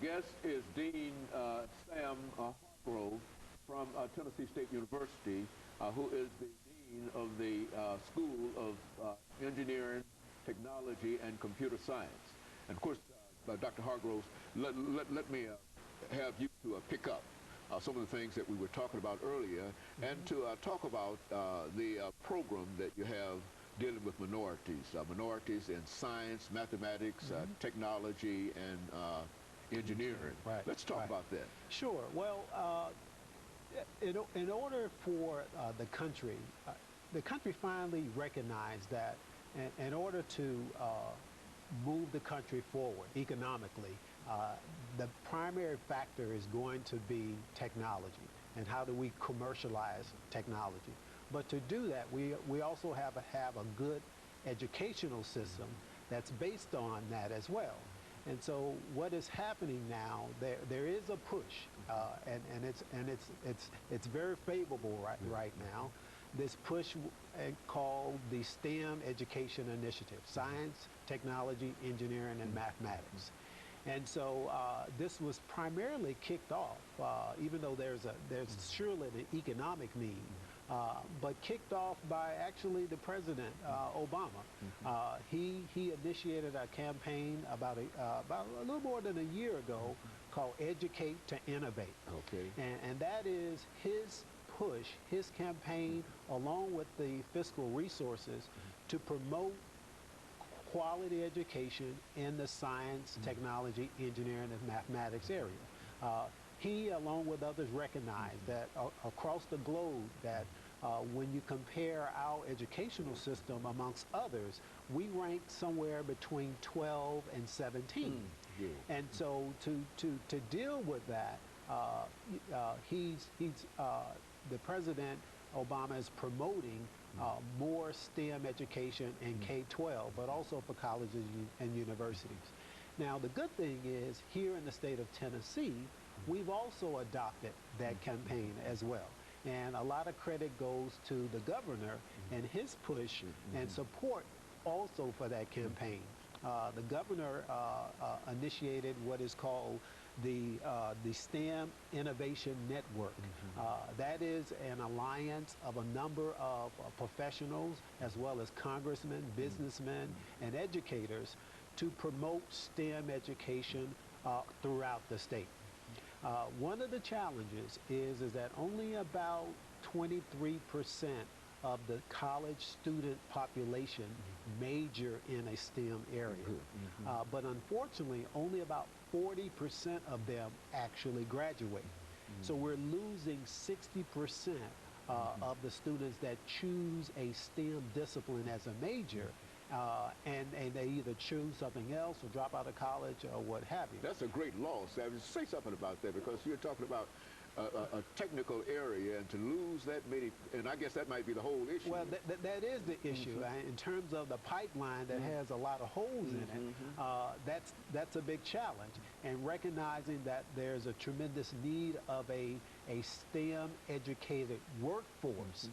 guest is Dean Sam Hargrove from Tennessee State University, who is the Dean of the School of Engineering, Technology, and Computer Science. And of course, Dr. Hargrove, let me have you to pick up some of the things that we were talking about earlier, and to talk about the program that you have dealing with minorities in science, mathematics, technology, and engineering. Right. Let's talk about that. Sure. Well, in order for the country finally recognized that in order to move the country forward economically, the primary factor is going to be technology, and how do we commercialize technology. But to do that, we also have a good educational system that's based on that as well. And so what is happening now, there is a push, and it's very favorable right now. This push called the STEM Education Initiative: science, technology, engineering, and mathematics. And so this was primarily kicked off, even though there's surely an economic need, but kicked off by actually the President Obama. He initiated a campaign about a little more than a year ago called Educate to Innovate. Okay. And that is his push, his campaign, along with the fiscal resources, to promote quality education in the science, technology, engineering, and mathematics area. He, along with others, recognized that across the globe, that when you compare our educational system amongst others, we rank somewhere between 12 and 17. Yeah. And so to deal with that, the President Obama is promoting more STEM education in K-12, but also for colleges and universities. Now, the good thing is, here in the state of Tennessee, we've also adopted that campaign as well. And a lot of credit goes to the governor and his push and support also for that campaign. The governor initiated what is called the STEM Innovation Network. That is an alliance of a number of professionals, as well as congressmen, businessmen, and educators, to promote STEM education throughout the state. One of the challenges is that only about 23% of the college student population major in a STEM area. But unfortunately, only about 40% of them actually graduate. So we're losing 60% of the students that choose a STEM discipline as a major, and they either choose something else or drop out of college or what have you. That's a great loss. Say something about that, because you're talking about a technical area, and to lose that many, and I guess that might be the whole issue. Well, that is the issue. In terms of the pipeline that has a lot of holes in it, that's a big challenge. And recognizing that there's a tremendous need of a STEM-educated workforce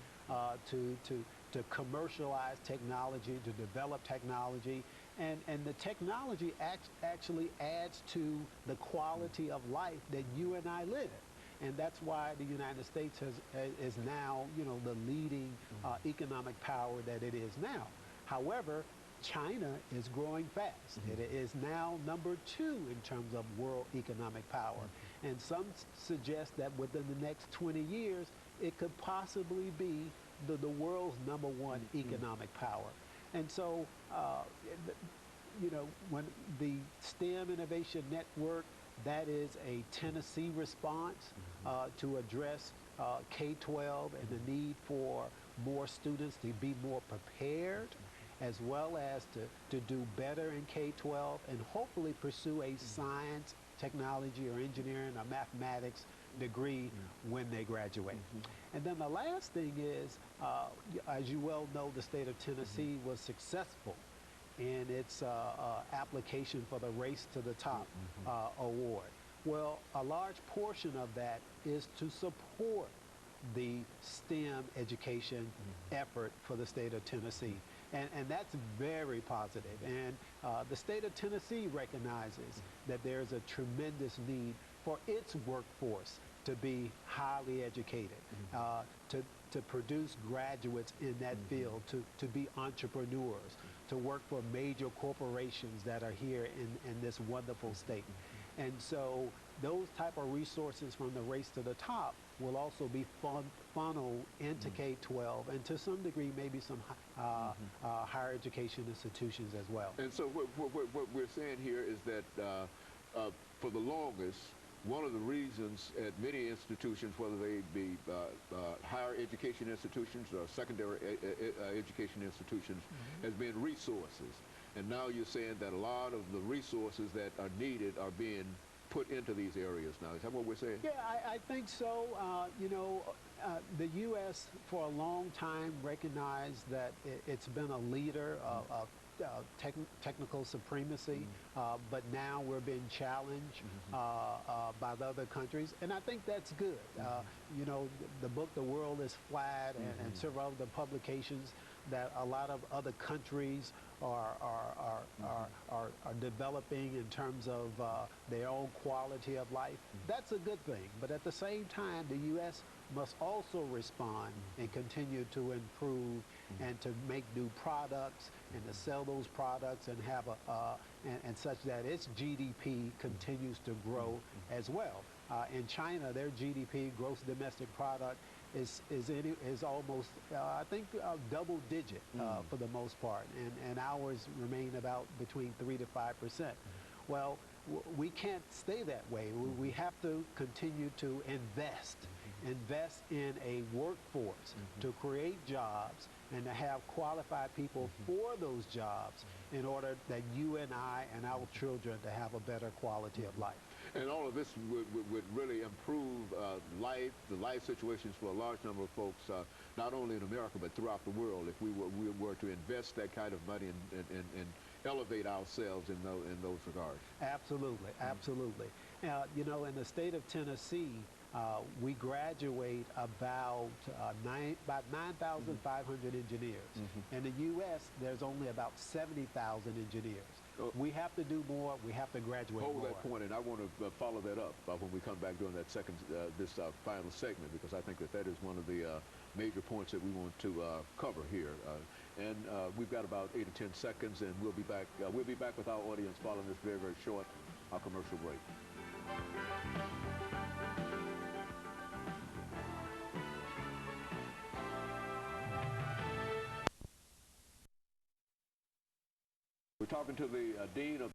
to commercialize technology, to develop technology, and the technology actually adds to the quality of life that you and I live. And that's why the United States is now, the leading economic power that it is now. However, China is growing fast. It is now #2 in terms of world economic power. And some suggest that within the next 20 years, it could possibly be the world's #1 economic power. And so, when the STEM Innovation Network, that is a Tennessee response to address K-12 and the need for more students to be more prepared, as well as to do better in K-12 and hopefully pursue a science, technology, or engineering or mathematics degree when they graduate. And then the last thing is, as you well know, the state of Tennessee was successful in its application for the Race to the Top award. Well, a large portion of that is to support the STEM education effort for the state of Tennessee. And that's very positive. And the state of Tennessee recognizes that there's a tremendous need for its workforce to be highly educated, to produce graduates in that field, to be entrepreneurs, to work for major corporations that are here in this wonderful state. And so those type of resources from the Race to the Top will also be funneled into K-12 and to some degree maybe some higher education institutions as well. And so what we're saying here is that for the longest, one of the reasons at many institutions, whether they be higher education institutions or secondary education institutions, has been resources. And now you're saying that a lot of the resources that are needed are being put into these areas now. Is that what we're saying? Yeah, I think so. You know, the U.S. for a long time recognized that it's been a leader of technical supremacy, but now we're being challenged by the other countries, and I think that's good. You know, the book "The World is Flat" and several of the publications that a lot of other countries are developing in terms of their own quality of life. That's a good thing, but at the same time, the U.S. must also respond and continue to improve and to make new products and to sell those products and have and such that its GDP continues to grow as well. In China, their GDP, gross domestic product, is almost I think double digit for the most part, and ours remain about between 3 to 5%. Well, we can't stay that way. We have to continue to invest in a workforce to create jobs and to have qualified people for those jobs in order that you and I and our children to have a better quality of life. And all of this would really improve the life situations for a large number of folks, not only in America, but throughout the world, if we were to invest that kind of money and elevate ourselves in those regards. Absolutely, absolutely. You know, in the state of Tennessee, we graduate about 9,500 engineers. In the U.S., there's only about 70,000 engineers. We have to do more. We have to graduate more. Hold that point, and I want to follow that up when we come back during that this final segment, because I think that is one of the major points that we want to cover here. And we've got about 8 to 10 seconds, and we'll be back. We'll be back with our audience following this very, very short commercial break. We're talking to the Dean of